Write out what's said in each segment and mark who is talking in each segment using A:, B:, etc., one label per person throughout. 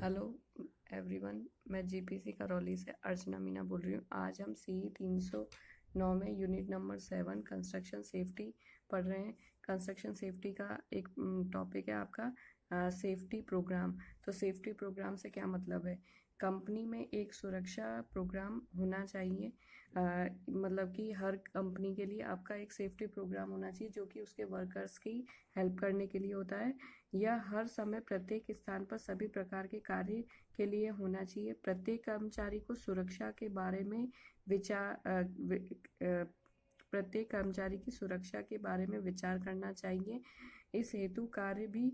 A: Hello everyone, मैं GPC Karauli से अर्चना मीना बोल रही हूँ। आज हम सी 309 में यूनिट नंबर 7 कंस्ट्रक्शन सेफ्टी पढ़ रहे हैं। कंस्ट्रक्शन सेफ्टी का एक टॉपिक है आपका सेफ्टी प्रोग्राम। तो सेफ्टी प्रोग्राम से क्या मतलब है? कंपनी में एक सुरक्षा प्रोग्राम होना चाहिए। मतलब कि हर कंपनी के लिए आपका एक सेफ्टी प्रोग्राम होना चाहिए जो कि उसके वर्कर्स की हेल्प करने के लिए होता है। यह हर समय प्रत्येक स्थान पर सभी प्रकार के कार्य के लिए होना चाहिए। प्रत्येक कर्मचारी को सुरक्षा के बारे में प्रत्येक कर्मचारी की सुरक्षा के बारे में विचार करना चाहिए। इस हेतु कार्य भी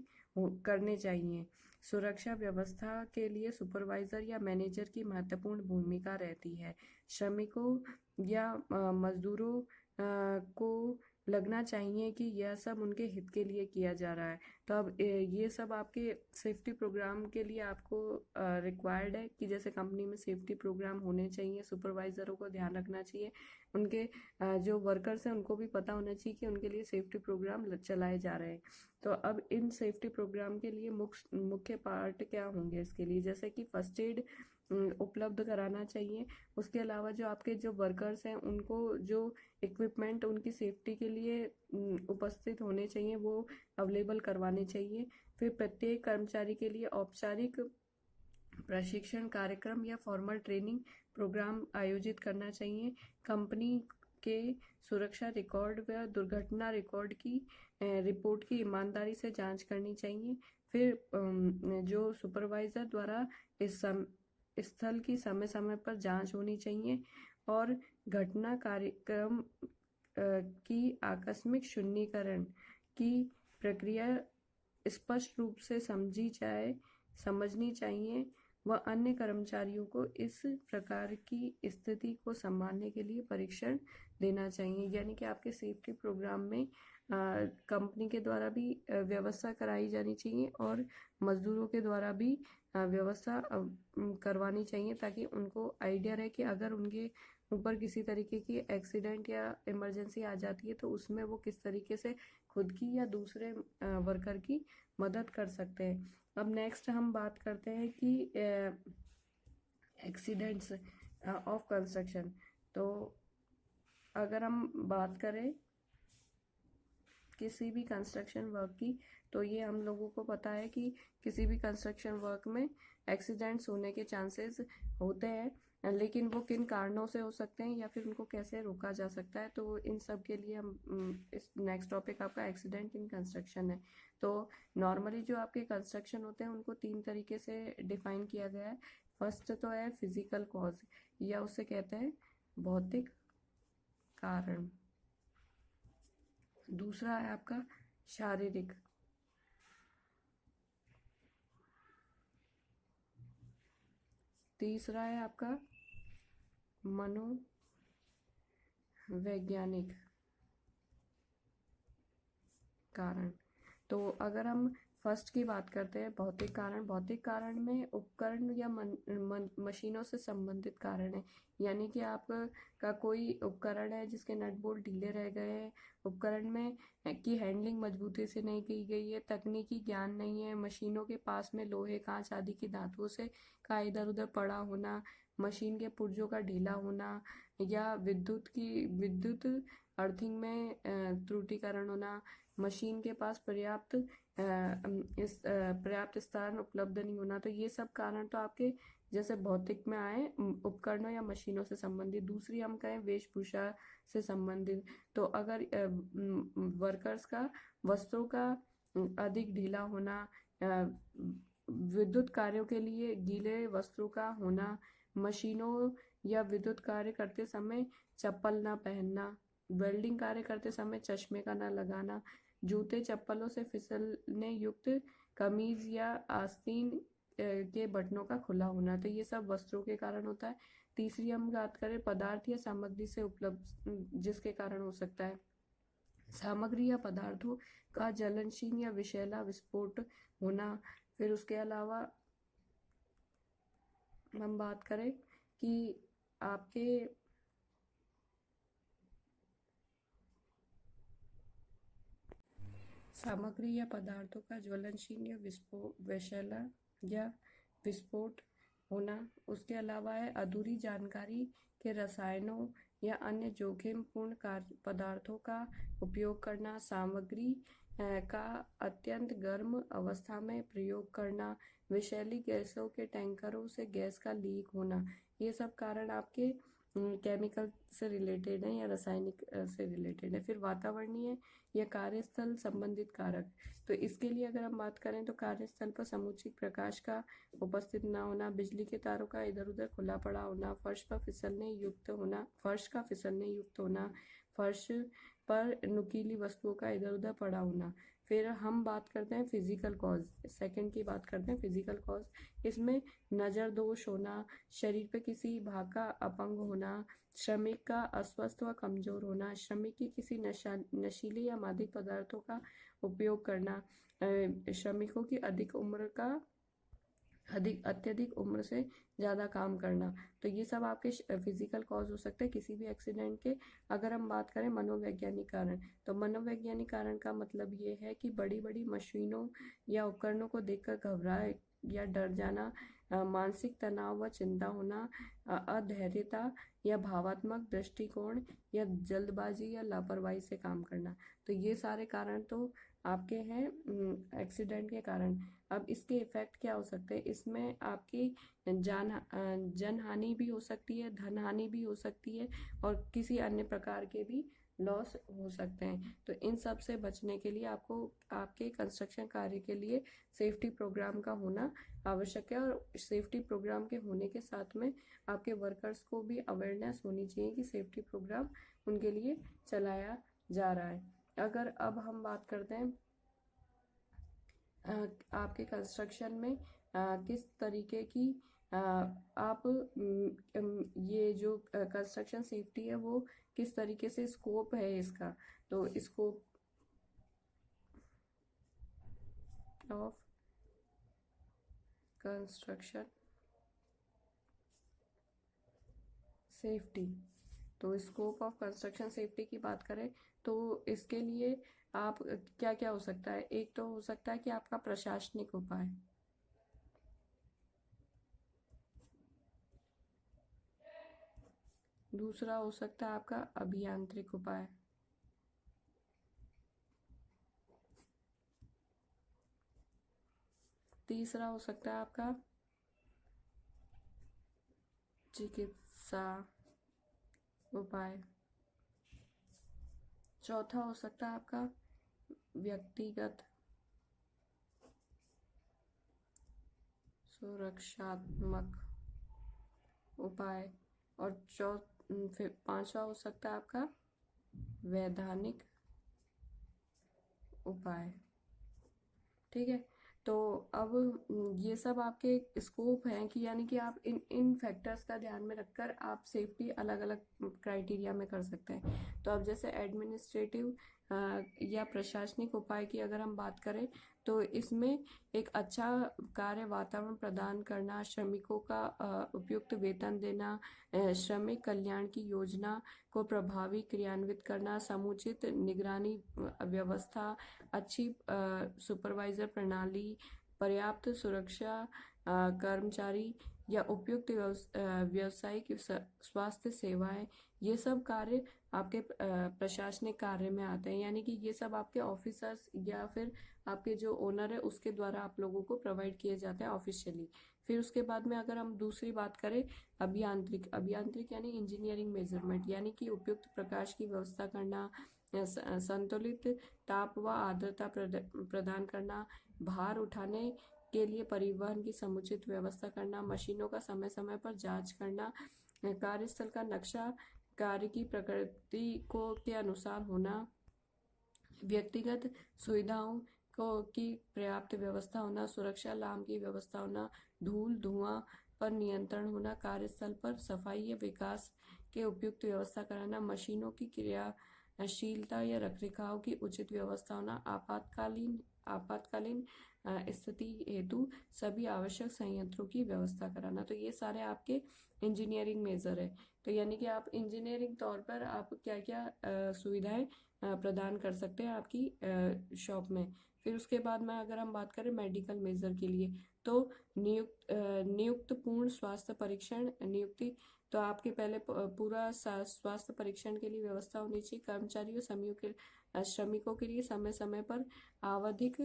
A: करने चाहिए। सुरक्षा व्यवस्था के लिए सुपरवाइजर या मैनेजर की महत्वपूर्ण भूमिका रहती है। श्रमिकों या मजदूरों को लगना चाहिए कि यह सब उनके हित के लिए किया जा रहा है। तो अब ये सब आपके सेफ्टी प्रोग्राम के लिए आपको रिक्वायर्ड है कि जैसे कंपनी में सेफ्टी प्रोग्राम होने चाहिए। सुपरवाइजरों को ध्यान रखना चाहिए, उनके जो वर्कर्स हैं उनको भी पता होना चाहिए कि उनके लिए सेफ्टी प्रोग्राम चलाए जा रहे हैं। तो अब इन सेफ्टी प्रोग्राम के लिए मुख्य पार्ट क्या होंगे इसके लिए, जैसे कि फर्स्ट एड उपलब्ध कराना चाहिए। उसके अलावा जो आपके जो वर्कर्स हैं उनको जो इक्विपमेंट उनकी सेफ्टी के लिए उपस्थित होने चाहिए वो अवेलेबल करवाने चाहिए। फिर प्रत्येक कर्मचारी के लिए औपचारिक प्रशिक्षण कार्यक्रम या फॉर्मल ट्रेनिंग प्रोग्राम आयोजित करना चाहिए। कंपनी के सुरक्षा रिकॉर्ड व दुर्घटना रिकॉर्ड की रिपोर्ट की ईमानदारी से जांच करनी चाहिए। फिर जो सुपरवाइजर द्वारा इस स्थल की समय समय पर जांच होनी चाहिए और घटना कार्यक्रम की आकस्मिक शून्यीकरण की प्रक्रिया स्पष्ट रूप से समझनी चाहिए व अन्य कर्मचारियों को इस प्रकार की स्थिति को संभालने के लिए प्रशिक्षण देना चाहिए। यानी कि आपके सेफ्टी प्रोग्राम में कंपनी के द्वारा भी व्यवस्था कराई जानी चाहिए और मजदूरों के द्वारा भी व्यवस्था करवानी चाहिए, ताकि उनको आइडिया रहे कि अगर उनके ऊपर किसी तरीके की एक्सीडेंट या इमरजेंसी आ जाती है तो उसमें वो किस तरीके से खुद की या दूसरे वर्कर की मदद कर सकते हैं। अब नेक्स्ट हम बात करते हैं कि एक्सीडेंट्स ऑफ कंस्ट्रक्शन। तो अगर हम बात करें किसी भी कंस्ट्रक्शन वर्क की, तो ये हम लोगों को पता है कि किसी भी कंस्ट्रक्शन वर्क में एक्सीडेंट्स होने के चांसेस होते हैं, लेकिन वो किन कारणों से हो सकते हैं या फिर उनको कैसे रोका जा सकता है। तो इन सब के लिए हम इस नेक्स्ट टॉपिक आपका एक्सीडेंट इन कंस्ट्रक्शन है। तो नॉर्मली जो आपके कंस्ट्रक्शन होते हैं उनको 3 तरीके से डिफाइन किया गया है। फर्स्ट तो है फिजिकल कॉज, या उसे कहते हैं भौतिक कारण। दूसरा है आपका शारीरिक। तीसरा है आपका मनोवैज्ञानिक कारण। तो अगर हम फर्स्ट की बात करते हैं भौतिक कारण, भौतिक कारण में उपकरण या मशीनों से संबंधित कारण है। यानी कि आपका कोई उपकरण है जिसके नट बोल्ट ढीले रह गए हैं, उपकरण में की हैंडलिंग मजबूती से नहीं की गई है, तकनीकी ज्ञान नहीं है, मशीनों के पास में लोहे कांच आदि की धातुओं से का इधर उधर पड़ा होना, मशीन के पुर्जों का ढीला होना, या विद्युत अर्थिंग में त्रुटिकरण होना, मशीन के पास पर्याप्त स्थान उपलब्ध नहीं होना। तो ये सब कारण तो आपके जैसे भौतिक में आए, उपकरणों या मशीनों से संबंधित। दूसरी हम कहें वेशभूषा से संबंधित, तो अगर वर्कर्स का वस्त्रों का अधिक ढीला होना, विद्युत कार्यों के लिए गीले वस्त्रों का होना, मशीनों या विद्युत कार्य करते समय चप्पल ना पहनना, वेल्डिंग कार्य करते समय चश्मे का ना लगाना, जूते चप्पलों से फिसलने युक्त कमीज या आस्तीन के बटनों का खुला होना। तो ये सब वस्त्रों के कारण होता है। तीसरी हम बात करें पदार्थ या सामग्री से उपलब्ध जिसके कारण हो सकता है, सामग्री या पदार्थों का ज्वलनशील या विषैला विस्फोट होना। फिर उसके अलावा हम बात करें कि आपके सामग्री या पदार्थों का ज्वलनशील या विषैला या विस्फोट होना। उसके अलावा है अधूरी जानकारी के रसायनों या अन्य जोखिमपूर्ण पदार्थों का उपयोग करना, सामग्री का अत्यंत गर्म अवस्था में प्रयोग करना, विषैली गैसों के टैंकरों से गैस का लीक होना, ये सब कारण आपके केमिकल से रिलेटेड है या रासायनिक से रिलेटेड है। फिर वातावरणीय या कार्यस्थल संबंधित कारक, तो इसके लिए अगर हम बात करें तो कार्यस्थल पर समुचित प्रकाश का उपस्थित ना होना, बिजली के तारों का इधर उधर खुला पड़ा होना, फर्श का फिसलने युक्त होना, फर्श पर नुकीली वस्तुओं का इधर उधर पड़ा होना। फिर हम बात करते हैं फिजिकल कॉज, सेकंड की बात करते हैं फिजिकल कॉज। इसमें नज़र दोष होना, शरीर पे किसी भाग का अपंग होना, श्रमिक का अस्वस्थ व कमजोर होना, श्रमिक की किसी नशीले या मादक पदार्थों का उपयोग करना, श्रमिकों की अत्यधिक उम्र से ज़्यादा काम करना। तो ये सब आपके फिजिकल कॉज हो सकते हैं किसी भी एक्सीडेंट के। अगर हम बात करें मनोवैज्ञानिक कारण, तो मनोवैज्ञानिक कारण का मतलब ये है कि बड़ी बड़ी मशीनों या उपकरणों को देखकर घबराए या डर जाना, मानसिक तनाव व चिंता होना, अधैर्यता या भावात्मक दृष्टिकोण या जल्दबाजी या लापरवाही से काम करना। तो ये सारे कारण तो आपके हैं एक्सीडेंट के कारण। अब इसके इफेक्ट क्या हो सकते हैं, इसमें आपकी जन हानि भी हो सकती है, धन हानि भी हो सकती है और किसी अन्य प्रकार के भी लॉस हो सकते हैं। तो इन सब से बचने के लिए आपको आपके कंस्ट्रक्शन कार्य के लिए सेफ्टी प्रोग्राम का होना आवश्यक है, और सेफ्टी प्रोग्राम के होने के साथ में आपके वर्कर्स को भी अवेयरनेस होनी चाहिए कि सेफ्टी प्रोग्राम उनके लिए चलाया जा रहा है। अगर अब हम बात करते हैं आपके कंस्ट्रक्शन में किस तरीके की आप ये जो कंस्ट्रक्शन सेफ्टी है वो किस तरीके से स्कोप है इसका, तो स्कोप ऑफ कंस्ट्रक्शन सेफ्टी, तो स्कोप ऑफ कंस्ट्रक्शन सेफ्टी की बात करें तो इसके लिए आप क्या क्या हो सकता है, एक तो हो सकता है कि आपका प्रशासनिक उपाय, दूसरा हो सकता है आपका अभियांत्रिक उपाय, तीसरा हो सकता है आपका चिकित्सा उपाय, चौथा हो सकता है आपका व्यक्तिगत सुरक्षात्मक उपाय, और फिर पांचवा हो सकता है आपका वैधानिक उपाय। ठीक है, तो अब ये सब आपके स्कोप हैं कि यानी कि आप इन फैक्टर्स का ध्यान में रखकर आप सेफ्टी अलग अलग क्राइटेरिया में कर सकते हैं। तो अब जैसे एडमिनिस्ट्रेटिव या प्रशासनिक उपाय की अगर हम बात करें तो इसमें एक अच्छा कार्य वातावरण प्रदान करना, श्रमिकों का उपयुक्त वेतन देना, श्रमिक कल्याण की योजना को प्रभावी क्रियान्वित करना, समुचित निगरानी व्यवस्था, अच्छी सुपरवाइजर प्रणाली, पर्याप्त सुरक्षा कर्मचारी या उपयुक्त व्यावसायिक स्वास्थ्य सेवाएं, ये सब कार्य आपके प्रशासनिक कार्य में आते हैं। यानी कि ये सब आपके ऑफिसर्स या फिर आपके जो ओनर है उसके द्वारा आप लोगों को प्रोवाइड किए जाते हैं ऑफिशियली। फिर उसके बाद में अगर हम दूसरी बात करें अभियांत्रिक यानी इंजीनियरिंग मेजरमेंट, यानी कि उपयुक्त प्रकाश की व्यवस्था करना, संतुलित ताप व आर्द्रता प्रदान करना, भार उठाने के लिए परिवहन की समुचित व्यवस्था करना, मशीनों का समय समय पर जांच करना, कार्यस्थल का नक्शा कार्य की प्रकृति को के अनुसार होना, व्यक्तिगत सुविधाओं की पर्याप्त व्यवस्था होना, सुरक्षा अलार्म की व्यवस्था होना, धूल धुआं पर नियंत्रण होना, कार्यस्थल पर सफाई या विकास के उपयुक्त व्यवस्था कराना, मशीनों की क्रियाशीलता या रखरखाव की उचित व्यवस्था होना, आपातकालीन स्थिति हेतु सभी आवश्यक संयंत्रों की व्यवस्था कराना। तो ये सारे आपके इंजीनियरिंग मेजर है। तो यानी कि आप इंजीनियरिंग तौर पर आप क्या क्या सुविधाएं प्रदान कर सकते हैं आपकी शॉप में। फिर उसके बाद में अगर हम बात करें मेडिकल मेजर के लिए, तो नियुक्त पूर्ण स्वास्थ्य परीक्षण नियुक्ति, तो आपके पहले पूरा स्वास्थ्य परीक्षण के लिए व्यवस्था होनी चाहिए। कर्मचारियों श्रमिकों के लिए समय समय पर आवधिक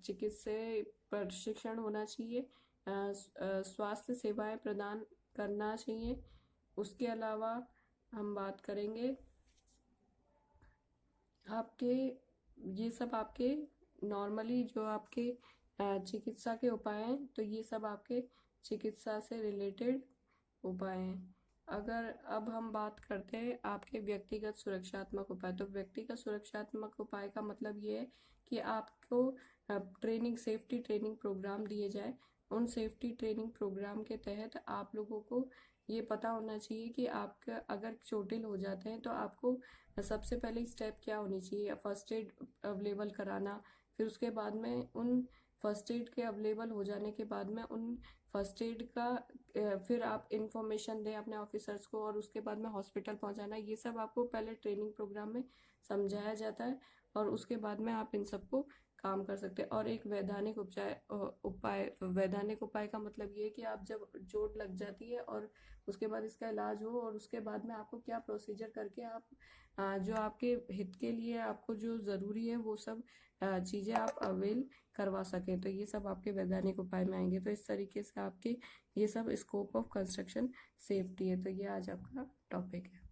A: चिकित्सीय प्रशिक्षण होना चाहिए। स्वास्थ्य सेवाएं प्रदान करना चाहिए। उसके अलावा हम बात करेंगे आपके, ये सब आपके नॉर्मली जो आपके चिकित्सा के उपाय हैं, तो ये सब आपके चिकित्सा से रिलेटेड उपाय हैं। अगर अब हम बात करते हैं आपके व्यक्तिगत सुरक्षात्मक उपाय, तो व्यक्तिगत सुरक्षात्मक उपाय का मतलब ये है कि आपको सेफ्टी ट्रेनिंग प्रोग्राम दिए जाए। उन सेफ्टी ट्रेनिंग प्रोग्राम के तहत आप लोगों को ये पता होना चाहिए कि आपका अगर चोटिल हो जाते हैं तो आपको सबसे पहले स्टेप क्या होनी चाहिए, फर्स्ट एड अवेलेबल कराना। फिर उसके बाद में उन फर्स्ट एड के अवेलेबल हो जाने के बाद में उन फर्स्ट एड का फिर आप इंफॉर्मेशन दें अपने ऑफिसर्स को, और उसके बाद में हॉस्पिटल पहुंचाना। ये सब आपको पहले ट्रेनिंग प्रोग्राम में समझाया जाता है, और उसके बाद में आप इन सबको काम कर सकते हैं। और एक वैधानिक उपाय का मतलब ये है कि आप जब चोट लग जाती है और उसके बाद इसका इलाज हो, और उसके बाद में आपको क्या प्रोसीजर करके आप जो आपके हित के लिए आपको जो ज़रूरी है वो सब चीज़ें आप अवेल करवा सकें, तो ये सब आपके वैधानिक उपाय में आएंगे। तो इस तरीके से आपके ये सब स्कोप ऑफ कंस्ट्रक्शन सेफ्टी है। तो ये आज आपका टॉपिक है।